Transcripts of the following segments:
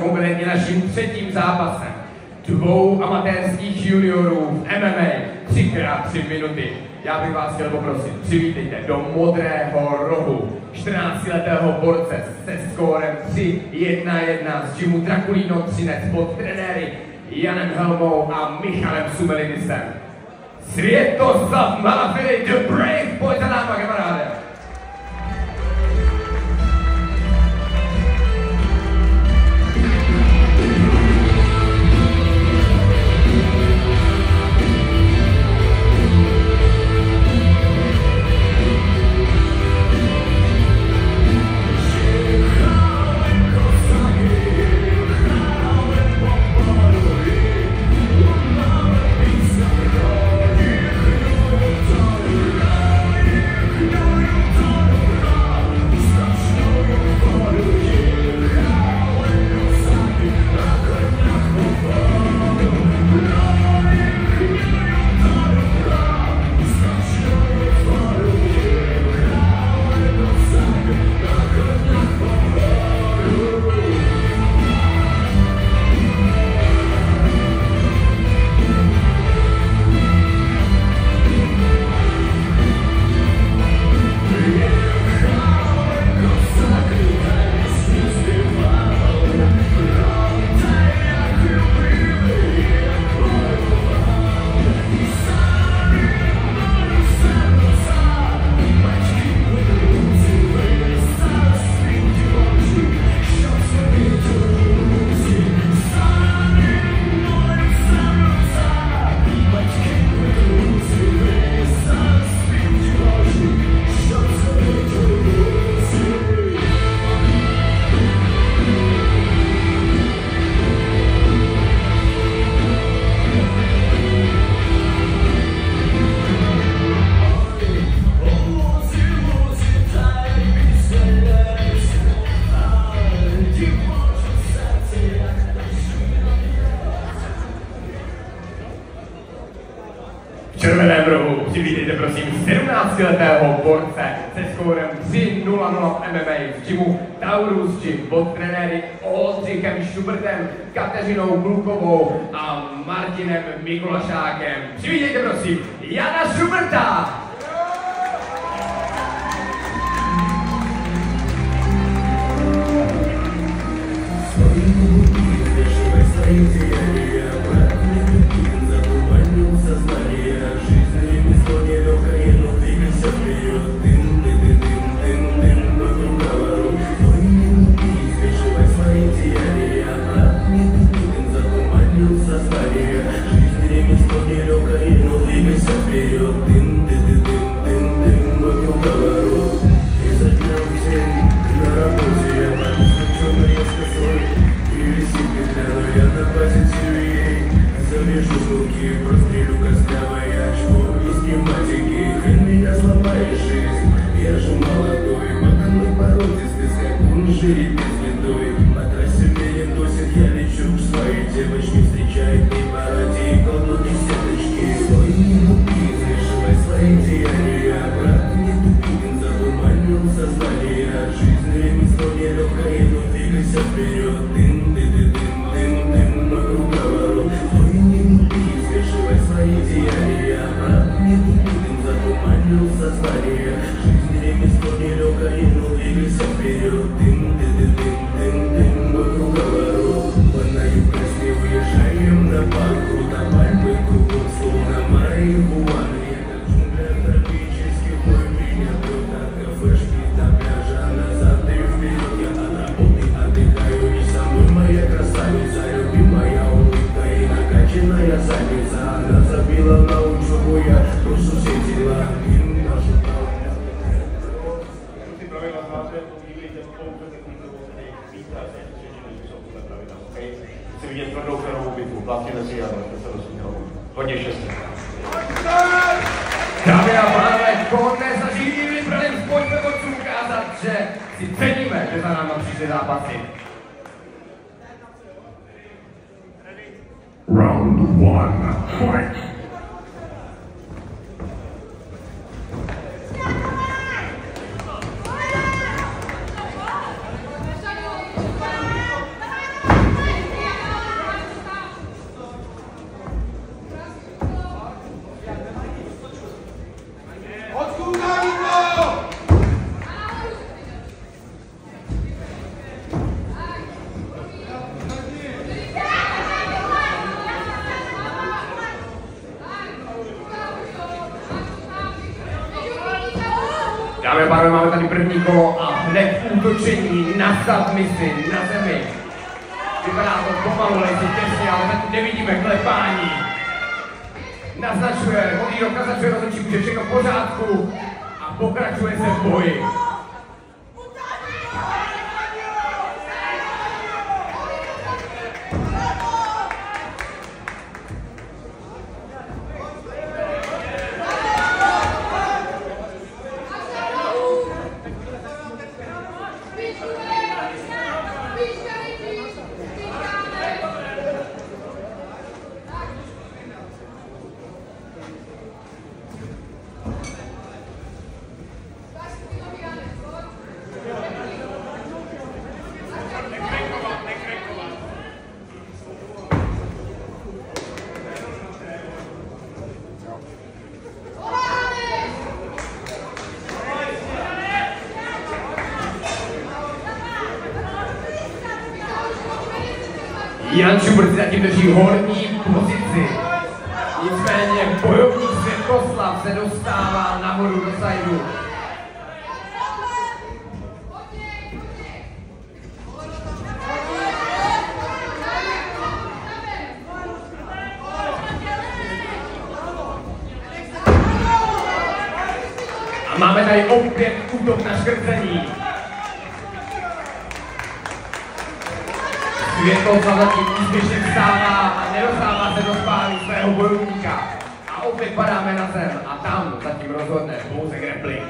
Konkrétně naším třetím zápasem dvou amatérských juniorů v MMA 3x3 minuty. Já bych vás chtěl poprosit, přivítejte do modrého rohu 14letého borce se skórem 3-1-1 z gymu Draculino Třinec pod trenéry Janem Helmou a Michalem Sumelidisem. Světoslav Malafili, The Brave, pojď za náma, kamaráde! V červeném rohu přivítejte prosím 17letého borce se skórem 3-0-0 v MMA v gymu Taurus Gym pod trenéry Oldřichem Šubrtem, Kateřinou Klukovou a Martinem Mikulašákem. Přivítejte prosím Jana Šubrta! Chci vidět tvrdou krvavou bitvu, platněte si a držte se do svého. Hodně štěstí. Dámy a pánové, koho nezažívý vybraný, pojďme borcům ukázat, že si ceníme, že za náma přišli zápasy. Round 1, fight! pánové, máme tady první kolo a hned útočení na submisi, na zemi. Vypadá to pomalu, lejsi těsně, ale teď nevidíme klepání. Naznačuje, Hodýrok naznačuje rozhodčíku, že všechno v pořádku a pokračuje se v boji. Jan Schubert si zatím drží horní pozici. Nicméně bojovník Světoslav se dostává nahoru do sajdu. A máme tady opět útok na škrcení. Světoslav zatím úspěšně vstává a nedostává se do spáru svého bojovníka. A opět padáme na zem a tam zatím rozhodne pouze grappling.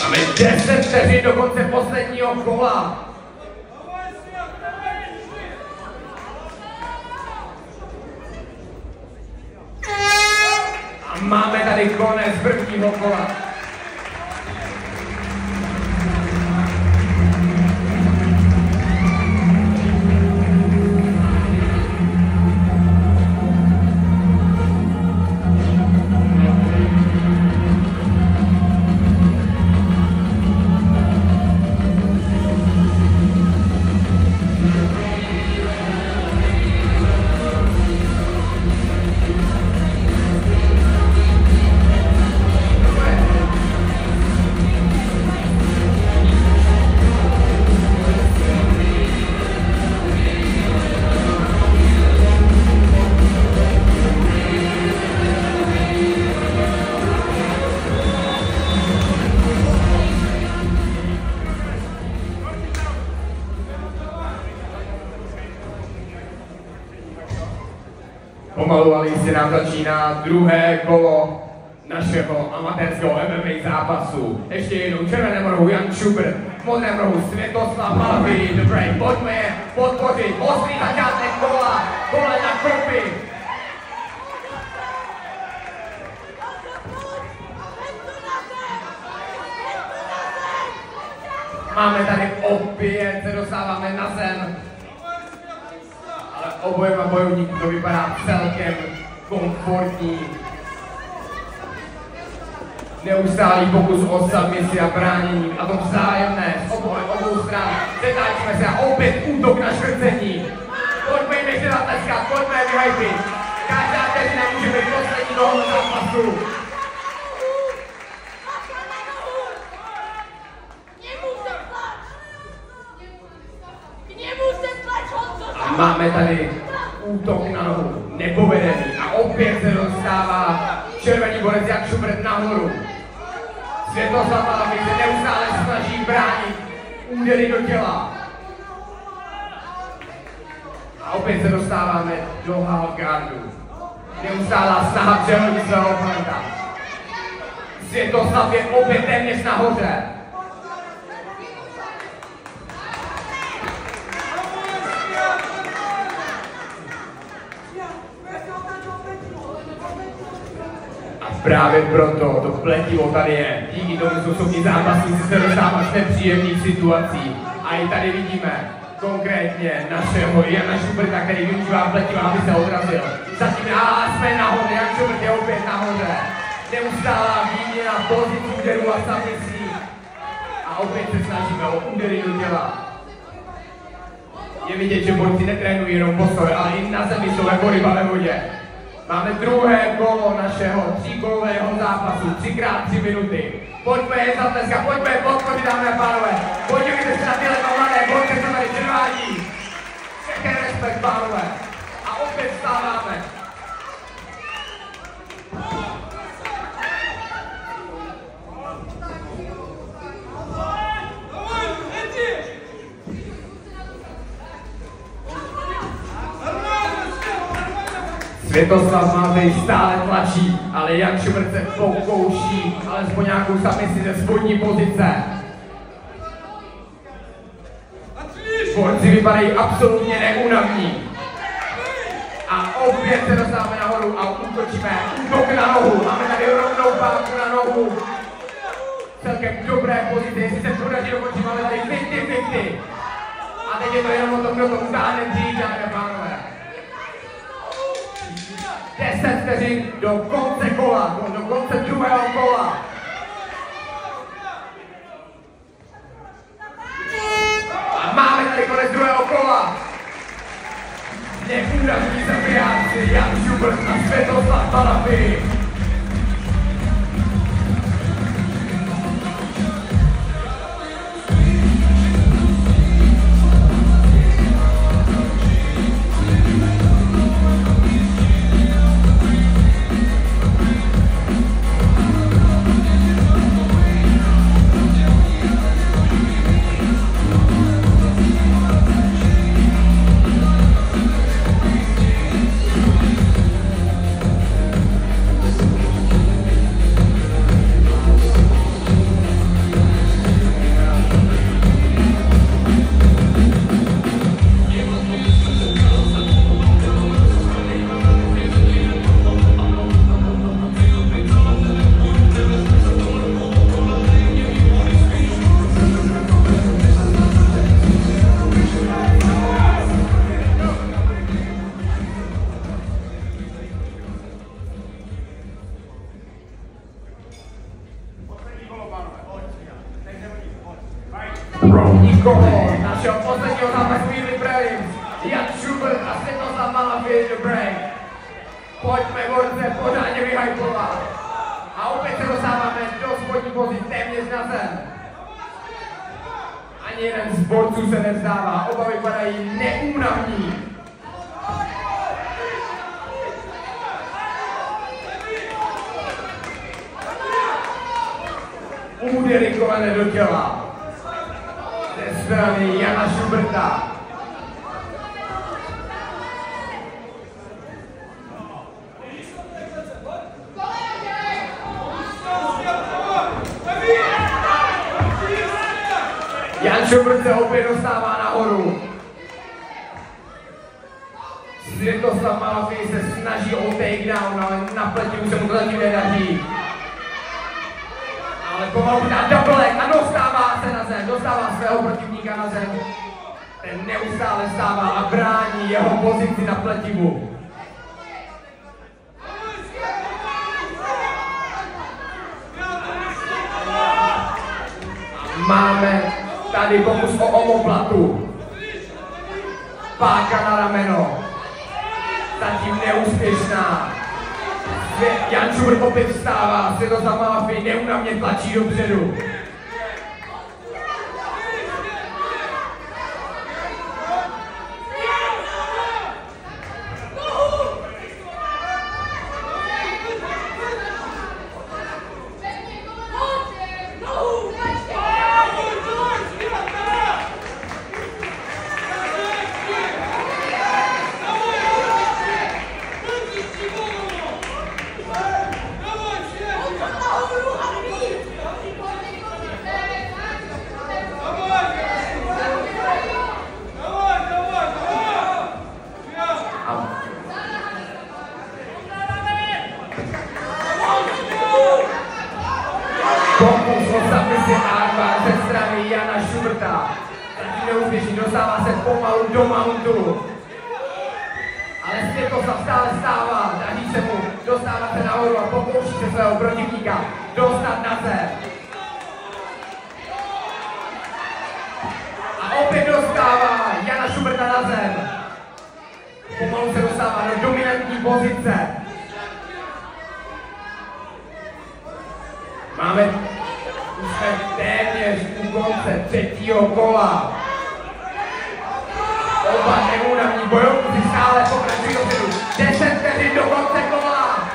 Máme 10 vteřin do konce posledního kola. A máme tady konec prvního kola. Pomalu, ale jistě nám začíná druhé kolo našeho amatérského MMA zápasu. Ještě jednou červeném rohu Jan Schubert, v modrém rohu Světoslav Malý, The Break. Pojďme je podpořit, ostrý začátek kola, kolena kopy. Máme tady opět, se dostáváme na zem. Ale obojema bojovníků to vypadá celkem komfortní. Neustálý pokus o submisi a bránění, a to vzájemné z obou stran. Přetáčíme se a opět útok na škrcení. Pojďme jim ještě zatleskat, pojďme je vyhajpit. Každá vteřina může být poslední nohou zápasu. A máme tady útok na nohu, nepovedený, a opět se dostává červený borec Jan Schubert nahoru. Světoslav Malý se neustále snaží bránit údery do těla. A opět se dostáváme do half guardu. Neustálá snaha přehodit svého oponenta. Světoslav je opět téměř nahoře. Právě proto to pletivo tady je. Díky tomu jsou schopni zápasníci se dostávat z nepříjemných situací. A i tady vidíme konkrétně našeho Jana Schuberta, který využívá pletiva, aby se odrazil. Zatím jsme nahoře, Jan Schubert je opět nahoře. Neustálá výměna pozic úderů a submisí. A opět se snažíme o údery do těla. Je vidět, že borci netrénují jenom postoj, ale i na zemi jsou jako ryba ve vodě. Máme druhé kolo našeho tříkolového zápasu, 3x3 minuty. Pojďme je zatleskat, pojďme je podpořit, dámy a pánové. Podívejte se na tyhle mladé borce, co tady předvádí. Všechny respekt, pánové. A opět vstáváme. Světoslav Mazej stále tlačí, ale Jan Schubert se pokouší alespoň nějakou submisi ze spodní pozice. Borci vypadají absolutně neúnavní. A opět se dostáváme nahoru a útočíme. Útok na nohu. Máme tady rovnou páku na nohu. Celkem dobré pozice, jestli se podaří dokončit, máme tady 50-50. A teď je to jenom o tom, kdo to utáhne dřív, dámy a pánové. 10 vteřin do konce kola, do konce druhého kola. A máme tady konec druhého kola. Neúnavní zabijáci Jan Schubert a Světoslav Malafy. Kolo našeho posledního zápasu Weekly Prelims. Jan Schubert a Světoslav Malafy the break. Pojďme borce pořádně vyhypovat. A opět se dostáváme do spodní pozic téměř na zem. Ani jeden z borců se nevzdává, oba vypadají neúnavní. Údery kolené do těla. Ze strany Jana Schuberta. Jan Schubert se opět dostává nahoru. Světoslav Malafy se snaží o takedown, ale na pleti se mu to zatím nedaří. Ale pomalu dá double leg a dostává se na zem, dostává svého protivníka na zem. Ten neustále stává a brání jeho pozici na pletivu. Máme tady pokus o omoplatu. Páka na rameno. Zatím neúspěšná. Jan Schubert opět vstává, Světoslav Malafy neúnavně tlačí dopředu. armbar ze strany Jana Schuberta. Zatím neúspěšný, dostává se pomalu do mountu. Ale Světoslav stále stává, daří se mu, dostává se nahoru a pokouší se svého protivníka dostat na zem. A opět dostává Jana Schuberta na zem. Pomalu se dostává do dominantní pozice. Už jsme téměř u konce třetího kola. Oba neúnavní bojovníci stále pokračují dopředu. 10 vteřin do konce kola.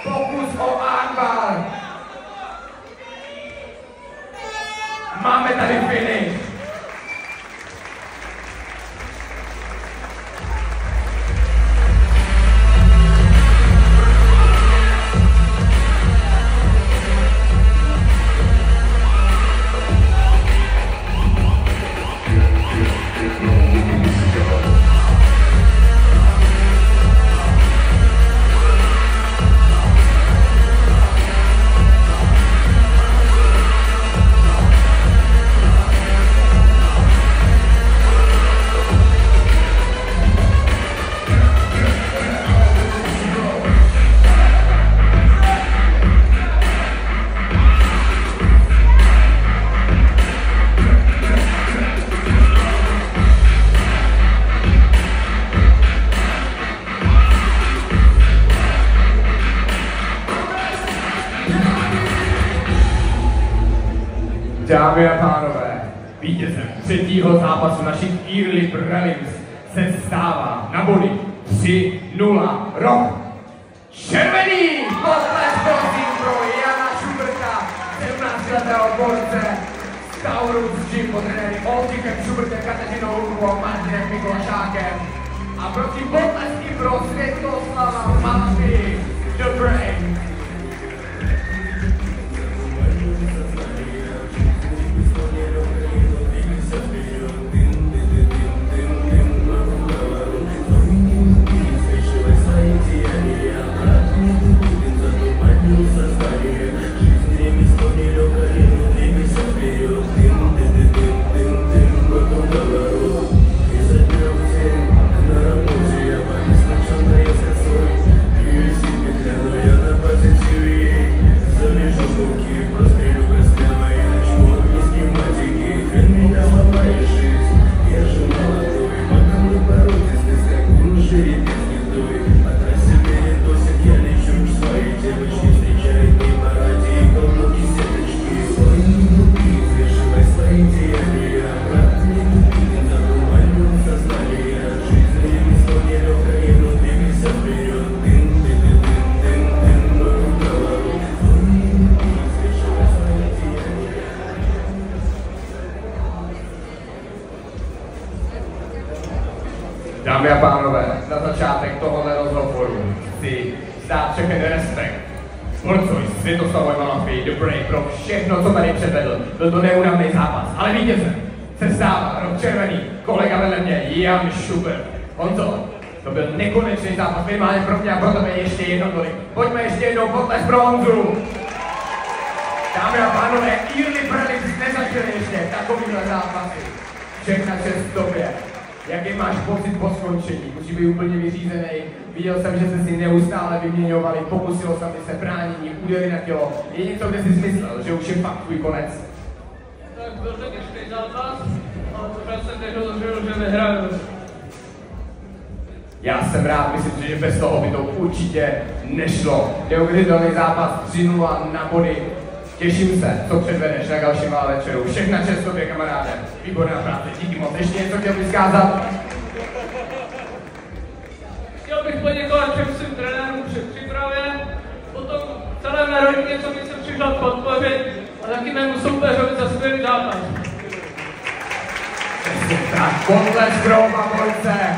Pokus o armbar. Máme tady finish. Dámy a pánové, vítězem třetího zápasu našich Early Prelims se stává na body 3-0 rok. Červený potlesk prosím pro Jana Schuberta, 17letého borce z Taurus Gym pod trenéry Oldřichem Schubertem, Kateřinou Hurkovou a Martinem Mikolašákem. A proti potlesky pro Světoslava Mafii, The Brain. Dámy a pánové, na začátek tohoto rozhovoru chci dát všechny respekt borcovi Světoslavovi Mafii, The Brain, pro všechno, co tady předvedl. Byl to neúnavný zápas, ale vítězem se stává rok červený, kolega vedle mě, Jan Schubert. Honzo, to byl nekonečný zápas, minimálně pro mě a pro tebe ještě jedno tolik. Pojďme ještě jednou potlesk pro Honzu. Dámy a pánové, Early Prelims nezačali ještě takovýhle zápasy. Všechna čest tobě. Jaký máš pocit po skončení? Musí být úplně vyřízený. Viděl jsem, že jste si neustále vyměňovali, pokusilo jsem se bránění, údery na tělo. Je něco, kde jsi myslel, že už je fakt tvůj konec? Tak byl to těžký zápas, ale pořád jsem nedožil, že vyhraju. Já jsem rád, myslím si, že bez toho by to určitě nešlo. Neuvěřitelný zápas 3-0 na body. Těším se, co předvedeš na dalším večeru. Všechna čest tobě, kamaráde. Výborná práce, díky moc. Ještě něco chtěl bys zkázat? Chtěl bych poděkovat všem svým trenérům při přípravě, potom celé mé rodině, co mi se přišel podpořit, a taky mému soupeřovi za skvělý zápas. Tak, potlesk pro oba borce.